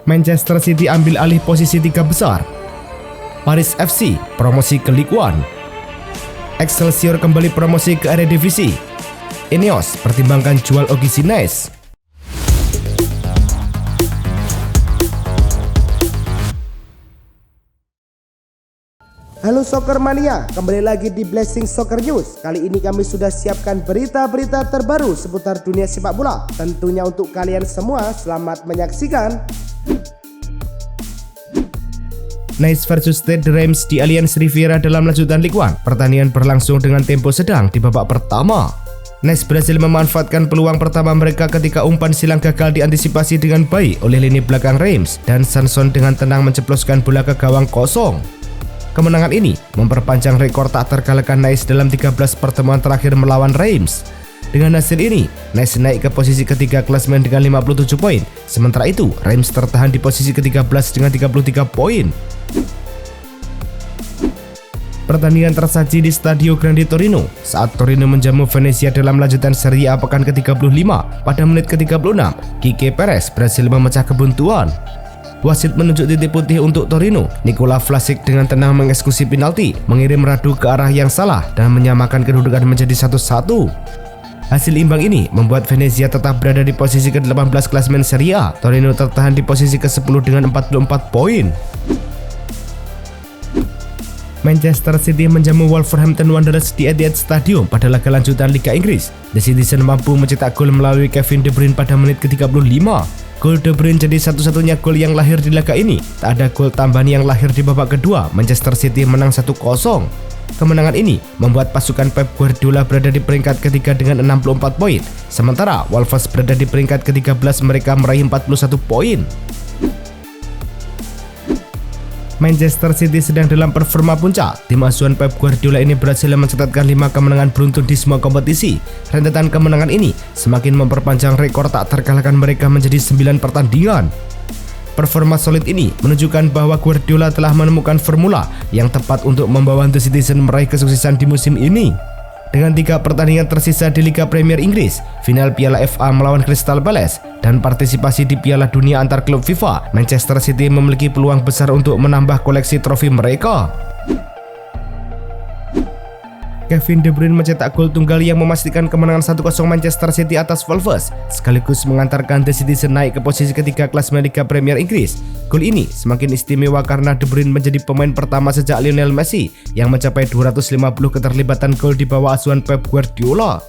Manchester City ambil alih posisi 3 besar. Paris FC promosi ke Ligue 1. Excelsior kembali promosi ke Eredivisie. Ineos pertimbangkan jual Ogisi Nice. Halo Soccer Mania, kembali lagi di Blessing Soccer News. Kali ini kami sudah siapkan berita-berita terbaru seputar dunia sepak bola. Tentunya untuk kalian semua, selamat menyaksikan. Nice versus Stade Reims di Allianz Riviera dalam lanjutan Ligue 1. Pertandingan berlangsung dengan tempo sedang di babak pertama. Nice berhasil memanfaatkan peluang pertama mereka ketika umpan silang gagal diantisipasi dengan baik oleh lini belakang Reims dan Sanson dengan tenang menceploskan bola ke gawang kosong. Kemenangan ini memperpanjang rekor tak terkalahkan Nice dalam 13 pertemuan terakhir melawan Reims. Dengan hasil ini, Nice naik ke posisi ketiga klasemen dengan 57 poin. Sementara itu, Reims tertahan di posisi ke-13 dengan 33 poin. Pertandingan tersaji di Stadio Grande Torino saat Torino menjamu Venezia dalam lanjutan Serie A pekan ke-35. Pada menit ke-36, Quique Perez berhasil memecah kebuntuan. Wasit menunjuk titik putih untuk Torino. Nikola Vlasic dengan tenang mengeksekusi penalti, mengirim Radu ke arah yang salah dan menyamakan kedudukan menjadi 1-1. Hasil imbang ini membuat Venezia tetap berada di posisi ke-18 klasemen Serie A. Torino tertahan di posisi ke-10 dengan 44 poin. Manchester City menjamu Wolverhampton Wanderers di Etihad Stadium pada laga lanjutan Liga Inggris. The Citizen mampu mencetak gol melalui Kevin De Bruyne pada menit ke-35. Gol De Bruyne jadi satu-satunya gol yang lahir di laga ini. Tak ada gol tambahan yang lahir di babak kedua. Manchester City menang 1-0. Kemenangan ini membuat pasukan Pep Guardiola berada di peringkat ketiga dengan 64 poin. Sementara Wolves berada di peringkat ke-13, mereka meraih 41 poin. Manchester City sedang dalam performa puncak. Tim asuhan Pep Guardiola ini berhasil mencatatkan 5 kemenangan beruntun di semua kompetisi. Rentetan kemenangan ini semakin memperpanjang rekor tak terkalahkan mereka menjadi 9 pertandingan. Performa solid ini menunjukkan bahwa Guardiola telah menemukan formula yang tepat untuk membawa The Citizen meraih kesuksesan di musim ini. Dengan 3 pertandingan tersisa di Liga Premier Inggris, final Piala FA melawan Crystal Palace, dan partisipasi di Piala Dunia antar klub FIFA, Manchester City memiliki peluang besar untuk menambah koleksi trofi mereka. Kevin De Bruyne mencetak gol tunggal yang memastikan kemenangan 1-0 Manchester City atas Wolves, sekaligus mengantarkan The Citizen naik ke posisi ketiga klasemen Liga Premier Inggris. Gol ini semakin istimewa karena De Bruyne menjadi pemain pertama sejak Lionel Messi yang mencapai 250 keterlibatan gol di bawah asuhan Pep Guardiola.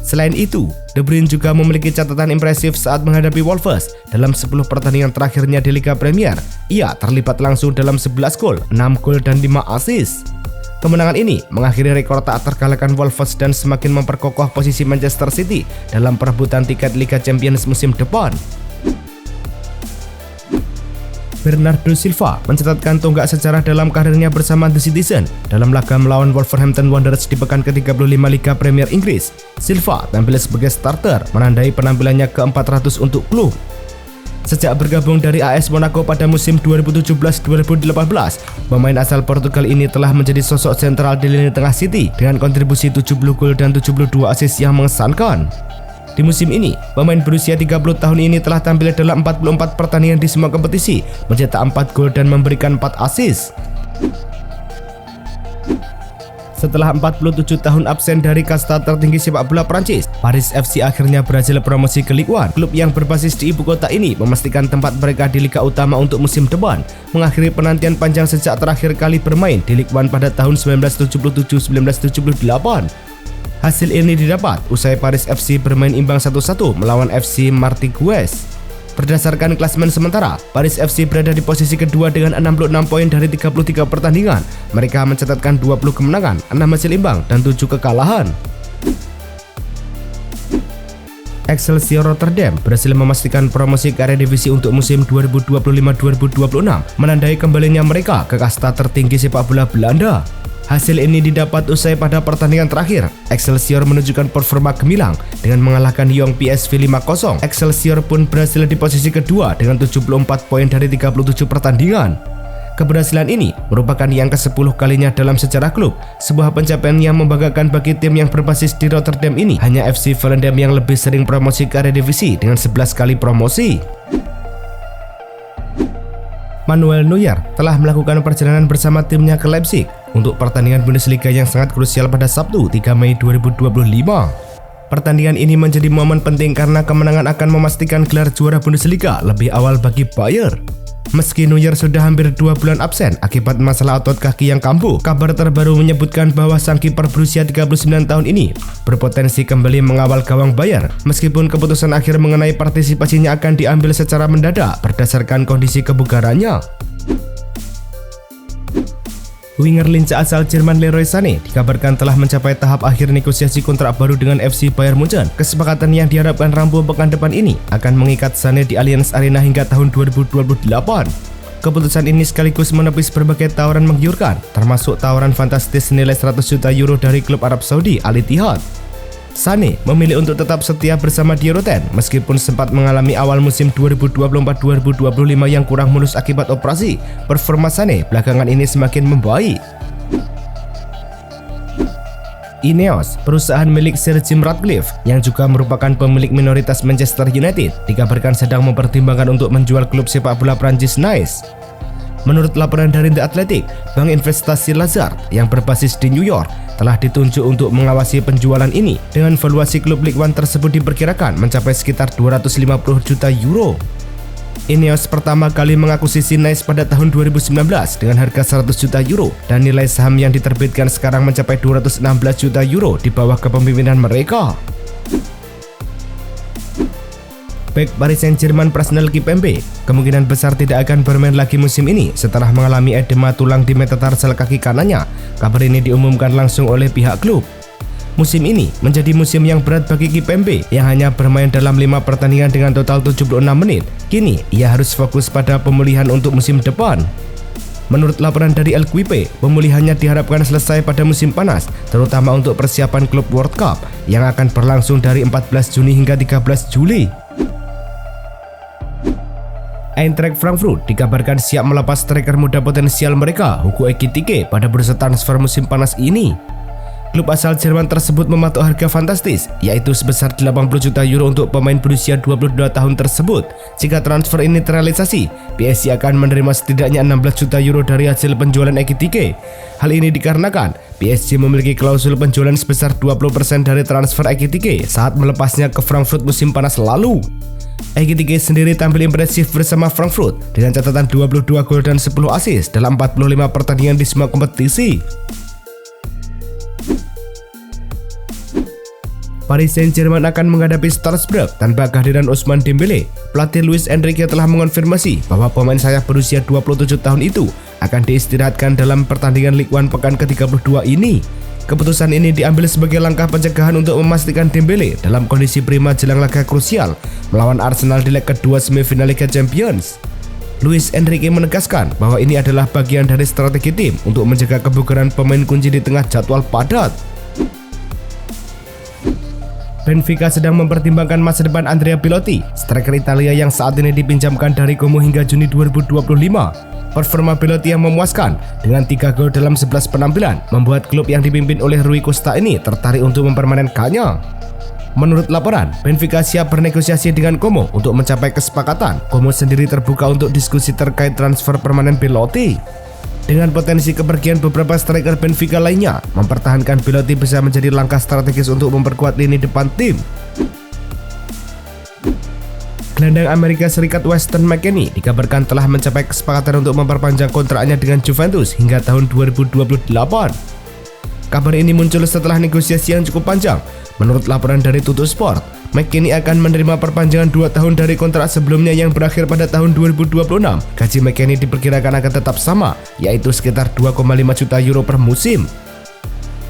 Selain itu, De Bruyne juga memiliki catatan impresif saat menghadapi Wolves. Dalam 10 pertandingan terakhirnya di Liga Premier, ia terlibat langsung dalam 11 gol, 6 gol dan 5 assist. Kemenangan ini mengakhiri rekor tak terkalahkan Wolves dan semakin memperkokoh posisi Manchester City dalam perebutan tiket Liga Champions musim depan. Bernardo Silva mencatatkan tonggak sejarah dalam karirnya bersama The Citizen dalam laga melawan Wolverhampton Wanderers di pekan ke-35 Liga Premier Inggris. Silva tampil sebagai starter, menandai penampilannya ke-400 untuk klub. Sejak bergabung dari AS Monaco pada musim 2017-2018, pemain asal Portugal ini telah menjadi sosok sentral di lini tengah City dengan kontribusi 70 gol dan 72 assist yang mengesankan. Di musim ini, pemain berusia 30 tahun ini telah tampil dalam 44 pertandingan di semua kompetisi, mencetak 4 gol dan memberikan 4 assist. Setelah 47 tahun absen dari kasta tertinggi sepak bola Prancis, Paris FC akhirnya berhasil promosi ke Ligue 1. Klub yang berbasis di ibu kota ini memastikan tempat mereka di Liga Utama untuk musim depan, mengakhiri penantian panjang sejak terakhir kali bermain di Ligue 1 pada tahun 1977-1978. Hasil ini didapat usai Paris FC bermain imbang 1-1 melawan FC Martigues. Berdasarkan klasemen sementara, Paris FC berada di posisi kedua dengan 66 poin dari 33 pertandingan. Mereka mencatatkan 20 kemenangan, 6 hasil imbang, dan 7 kekalahan. Excelsior Rotterdam berhasil memastikan promosi ke Eredivisie untuk musim 2025-2026, menandai kembalinya mereka ke kasta tertinggi sepak bola Belanda. Hasil ini didapat usai pada pertandingan terakhir. Excelsior menunjukkan performa gemilang dengan mengalahkan Young PSV 5-0. Excelsior pun berhasil di posisi kedua dengan 74 poin dari 37 pertandingan. Keberhasilan ini merupakan yang ke-10 kalinya dalam sejarah klub. Sebuah pencapaian yang membanggakan bagi tim yang berbasis di Rotterdam ini. Hanya FC Volendam yang lebih sering promosi ke Eredivisie dengan 11 kali promosi. Manuel Neuer telah melakukan perjalanan bersama timnya ke Leipzig untuk pertandingan Bundesliga yang sangat krusial pada Sabtu 3 Mei 2025. Pertandingan ini menjadi momen penting karena kemenangan akan memastikan gelar juara Bundesliga lebih awal bagi Bayern. Meski Neuer sudah hampir 2 bulan absen akibat masalah otot kaki yang kambuh, kabar terbaru menyebutkan bahwa sang kiper berusia 39 tahun ini berpotensi kembali mengawal gawang Bayern, meskipun keputusan akhir mengenai partisipasinya akan diambil secara mendadak berdasarkan kondisi kebugarannya. Winger lincah asal Jerman Leroy Sané dikabarkan telah mencapai tahap akhir negosiasi kontrak baru dengan FC Bayern Munchen. Kesepakatan yang diharapkan rampung pekan depan ini akan mengikat Sané di Allianz Arena hingga tahun 2028. Keputusan ini sekaligus menepis berbagai tawaran menggiurkan, termasuk tawaran fantastis senilai 100 juta euro dari klub Arab Saudi Al Ittihad. Sané memilih untuk tetap setia bersama Die Roten meskipun sempat mengalami awal musim 2024-2025 yang kurang mulus akibat operasi. Performa Sané belakangan ini semakin membaik. Ineos, perusahaan milik Sir Jim Ratcliffe yang juga merupakan pemilik minoritas Manchester United, dikabarkan sedang mempertimbangkan untuk menjual klub sepak bola Prancis Nice. Menurut laporan dari The Athletic, bank investasi Lazard yang berbasis di New York telah ditunjuk untuk mengawasi penjualan ini dengan valuasi klub Ligue 1 tersebut diperkirakan mencapai sekitar 250 juta euro. Ineos pertama kali mengakuisisi Nice pada tahun 2019 dengan harga 100 juta euro dan nilai saham yang diterbitkan sekarang mencapai 216 juta euro di bawah kepemimpinan mereka. Bek Paris Saint-Germain Presnel Kimpembe kemungkinan besar tidak akan bermain lagi musim ini setelah mengalami edema tulang di metatarsal kaki kanannya. Kabar ini diumumkan langsung oleh pihak klub. Musim ini menjadi musim yang berat bagi Kimpembe yang hanya bermain dalam 5 pertandingan dengan total 76 menit. Kini ia harus fokus pada pemulihan untuk musim depan. Menurut laporan dari El Quipe, pemulihannya diharapkan selesai pada musim panas, terutama untuk persiapan klub World Cup yang akan berlangsung dari 14 Juni hingga 13 Juli. Eintracht Frankfurt dikabarkan siap melepas striker muda potensial mereka, Hugo Ekitike, pada bursa transfer musim panas ini. Klub asal Jerman tersebut mematok harga fantastis, yaitu sebesar 80 juta euro untuk pemain berusia 22 tahun tersebut. Jika transfer ini terrealisasi, PSG akan menerima setidaknya 16 juta euro dari hasil penjualan Ekitike. Hal ini dikarenakan PSG memiliki klausul penjualan sebesar 20% dari transfer Ekitike saat melepasnya ke Frankfurt musim panas lalu. Ekitike sendiri tampil impresif bersama Frankfurt dengan catatan 22 gol dan 10 assist dalam 45 pertandingan di semua kompetisi. Paris Saint-Germain akan menghadapi Strasbourg tanpa kehadiran Ousmane Dembele. Pelatih Luis Enrique telah mengonfirmasi bahwa pemain sayap berusia 27 tahun itu akan diistirahatkan dalam pertandingan Ligue 1 pekan ke-32 ini. Keputusan ini diambil sebagai langkah pencegahan untuk memastikan Dembele dalam kondisi prima jelang laga krusial melawan Arsenal di leg kedua semifinal Liga Champions. Luis Enrique menegaskan bahwa ini adalah bagian dari strategi tim untuk menjaga kebugaran pemain kunci di tengah jadwal padat. Benfica sedang mempertimbangkan masa depan Andrea Belotti, striker Italia yang saat ini dipinjamkan dari Como hingga Juni 2025. Performa Belotti yang memuaskan dengan 3 gol dalam 11 penampilan membuat klub yang dipimpin oleh Rui Costa ini tertarik untuk mempermanenkannya. Menurut laporan, Benfica siap bernegosiasi dengan Como untuk mencapai kesepakatan. Como sendiri terbuka untuk diskusi terkait transfer permanen Belotti. Dengan potensi kepergian beberapa striker Benfica lainnya, mempertahankan Belotti bisa menjadi langkah strategis untuk memperkuat lini depan tim. Gelandang Amerika Serikat Weston McKennie dikabarkan telah mencapai kesepakatan untuk memperpanjang kontraknya dengan Juventus hingga tahun 2028. Kabar ini muncul setelah negosiasi yang cukup panjang. Menurut laporan dari Tuttosport, McKennie akan menerima perpanjangan 2 tahun dari kontrak sebelumnya yang berakhir pada tahun 2026. Gaji McKennie diperkirakan akan tetap sama, yaitu sekitar 2,5 juta euro per musim.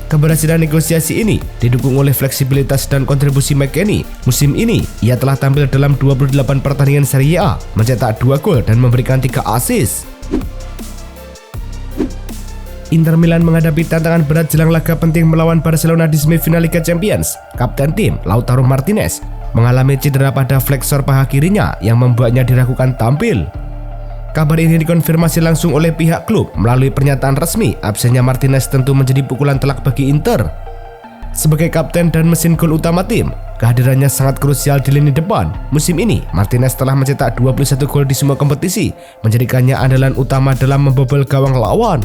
Keberhasilan negosiasi ini didukung oleh fleksibilitas dan kontribusi McKennie. Musim ini, ia telah tampil dalam 28 pertandingan Serie A, mencetak 2 gol dan memberikan 3 assist. Inter Milan menghadapi tantangan berat jelang laga penting melawan Barcelona di semifinal Liga Champions. Kapten tim, Lautaro Martinez, mengalami cedera pada flexor paha kirinya yang membuatnya diragukan tampil. Kabar ini dikonfirmasi langsung oleh pihak klub melalui pernyataan resmi. Absennya Martinez tentu menjadi pukulan telak bagi Inter. Sebagai kapten dan mesin gol utama tim, Kehadirannya sangat krusial di lini depan. Musim ini, Martinez telah mencetak 21 gol di semua kompetisi, menjadikannya andalan utama dalam membobol gawang lawan.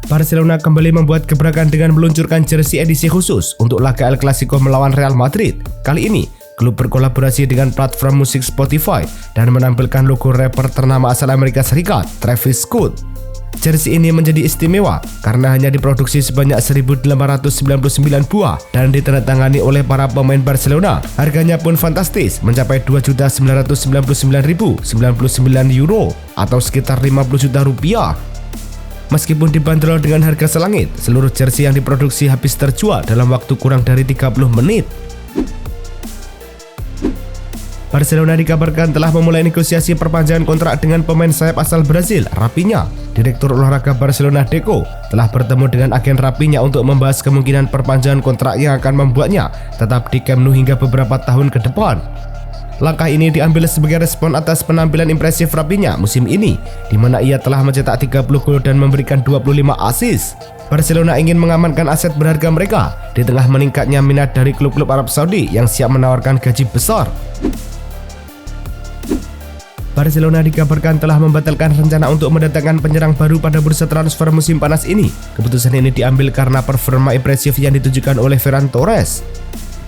Barcelona kembali membuat gebrakan dengan meluncurkan jersey edisi khusus untuk laga El Clasico melawan Real Madrid. Kali ini, klub berkolaborasi dengan platform musik Spotify dan menampilkan logo rapper ternama asal Amerika Serikat, Travis Scott. Jersey ini menjadi istimewa karena hanya diproduksi sebanyak 1.899 buah dan ditandatangani oleh para pemain Barcelona. Harganya pun fantastis, mencapai 2.999.099 euro atau sekitar 50 juta rupiah. Meskipun dibanderol dengan harga selangit, seluruh jersey yang diproduksi habis terjual dalam waktu kurang dari 30 menit. Barcelona dikabarkan telah memulai negosiasi perpanjangan kontrak dengan pemain sayap asal Brazil, Raphinha. Direktur olahraga Barcelona Deco telah bertemu dengan agen Raphinha untuk membahas kemungkinan perpanjangan kontrak yang akan membuatnya tetap di Camp Nou hingga beberapa tahun ke depan. Langkah ini diambil sebagai respon atas penampilan impresif Raphinha musim ini, di mana ia telah mencetak 30 gol dan memberikan 25 assist. Barcelona ingin mengamankan aset berharga mereka di tengah meningkatnya minat dari klub-klub Arab Saudi yang siap menawarkan gaji besar. Barcelona dikabarkan telah membatalkan rencana untuk mendatangkan penyerang baru pada bursa transfer musim panas ini. Keputusan ini diambil karena performa impresif yang ditujukan oleh Ferran Torres.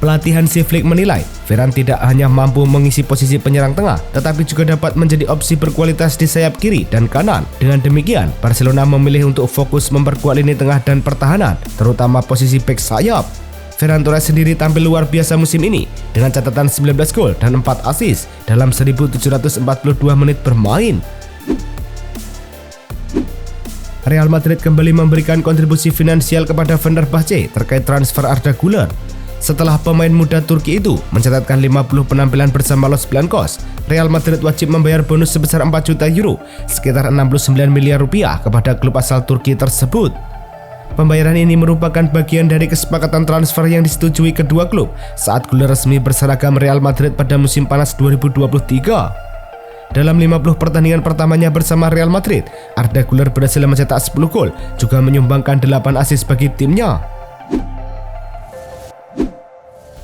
Pelatih Hansi Flick menilai Ferran tidak hanya mampu mengisi posisi penyerang tengah, tetapi juga dapat menjadi opsi berkualitas di sayap kiri dan kanan. Dengan demikian, Barcelona memilih untuk fokus memperkuat lini tengah dan pertahanan, terutama posisi bek sayap. Ferran Torres sendiri tampil luar biasa musim ini dengan catatan 19 gol dan 4 assist dalam 1.742 menit bermain. Real Madrid kembali memberikan kontribusi finansial kepada Fenerbahce terkait transfer Arda Güler. Setelah pemain muda Turki itu mencatatkan 50 penampilan bersama Los Blancos, Real Madrid wajib membayar bonus sebesar 4 juta euro, sekitar 69 miliar rupiah kepada klub asal Turki tersebut. Pembayaran ini merupakan bagian dari kesepakatan transfer yang disetujui kedua klub saat Güler resmi berseragam Real Madrid pada musim panas 2023. Dalam 50 pertandingan pertamanya bersama Real Madrid, Arda Güler berhasil mencetak 10 gol, juga menyumbangkan 8 assist bagi timnya.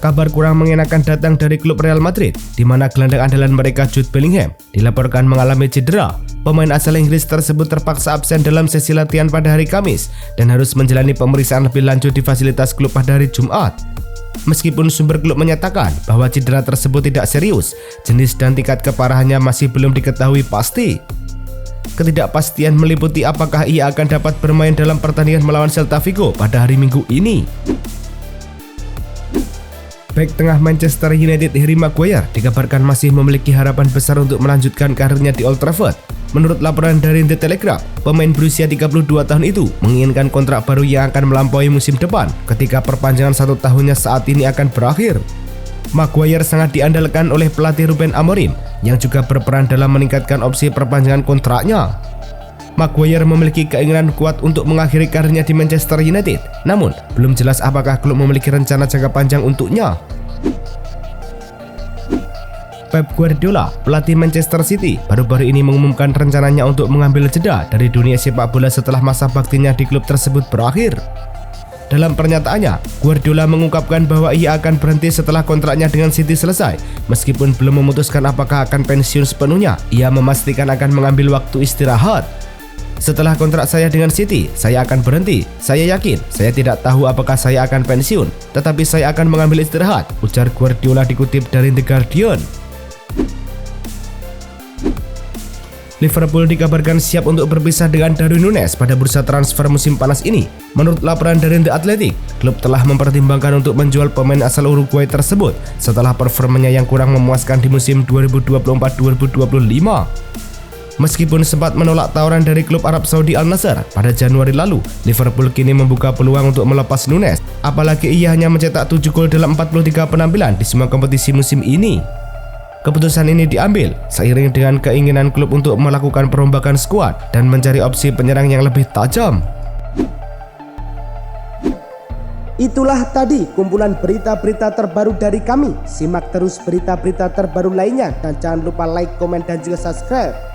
Kabar kurang mengenakan datang dari klub Real Madrid, di mana gelandang andalan mereka Jude Bellingham dilaporkan mengalami cedera. Pemain asal Inggris tersebut terpaksa absen dalam sesi latihan pada hari Kamis dan harus menjalani pemeriksaan lebih lanjut di fasilitas klub pada hari Jumat. Meskipun sumber klub menyatakan bahwa cedera tersebut tidak serius, jenis dan tingkat keparahannya masih belum diketahui pasti. Ketidakpastian meliputi apakah ia akan dapat bermain dalam pertandingan melawan Celta Vigo pada hari Minggu ini. Bek tengah Manchester United Harry Maguire dikabarkan masih memiliki harapan besar untuk melanjutkan karirnya di Old Trafford. Menurut laporan dari The Telegraph, pemain berusia 32 tahun itu menginginkan kontrak baru yang akan melampaui musim depan ketika perpanjangan 1 tahunnya saat ini akan berakhir. Maguire sangat diandalkan oleh pelatih Ruben Amorim yang juga berperan dalam meningkatkan opsi perpanjangan kontraknya. Maguire memiliki keinginan kuat untuk mengakhiri karirnya di Manchester United, namun belum jelas apakah klub memiliki rencana jangka panjang untuknya. Pep Guardiola, pelatih Manchester City, baru-baru ini mengumumkan rencananya untuk mengambil jeda dari dunia sepak bola setelah masa baktinya di klub tersebut berakhir. Dalam pernyataannya, Guardiola mengungkapkan bahwa ia akan berhenti setelah kontraknya dengan City selesai. Meskipun belum memutuskan apakah akan pensiun sepenuhnya, ia memastikan akan mengambil waktu istirahat. Setelah kontrak saya dengan City, saya akan berhenti. Saya yakin, saya tidak tahu apakah saya akan pensiun, tetapi saya akan mengambil istirahat, ujar Guardiola dikutip dari The Guardian. Liverpool dikabarkan siap untuk berpisah dengan Darwin Núñez pada bursa transfer musim panas ini. Menurut laporan dari The Athletic, klub telah mempertimbangkan untuk menjual pemain asal Uruguay tersebut setelah performanya yang kurang memuaskan di musim 2024-2025. Meskipun sempat menolak tawaran dari klub Arab Saudi Al Nassr pada Januari lalu, Liverpool kini membuka peluang untuk melepas Núñez. Apalagi ia hanya mencetak 7 gol dalam 43 penampilan di semua kompetisi musim ini. Keputusan ini diambil seiring dengan keinginan klub untuk melakukan perombakan skuad dan mencari opsi penyerang yang lebih tajam. Itulah tadi kumpulan berita-berita terbaru dari kami. Simak terus berita-berita terbaru lainnya dan jangan lupa like, komen, dan juga subscribe.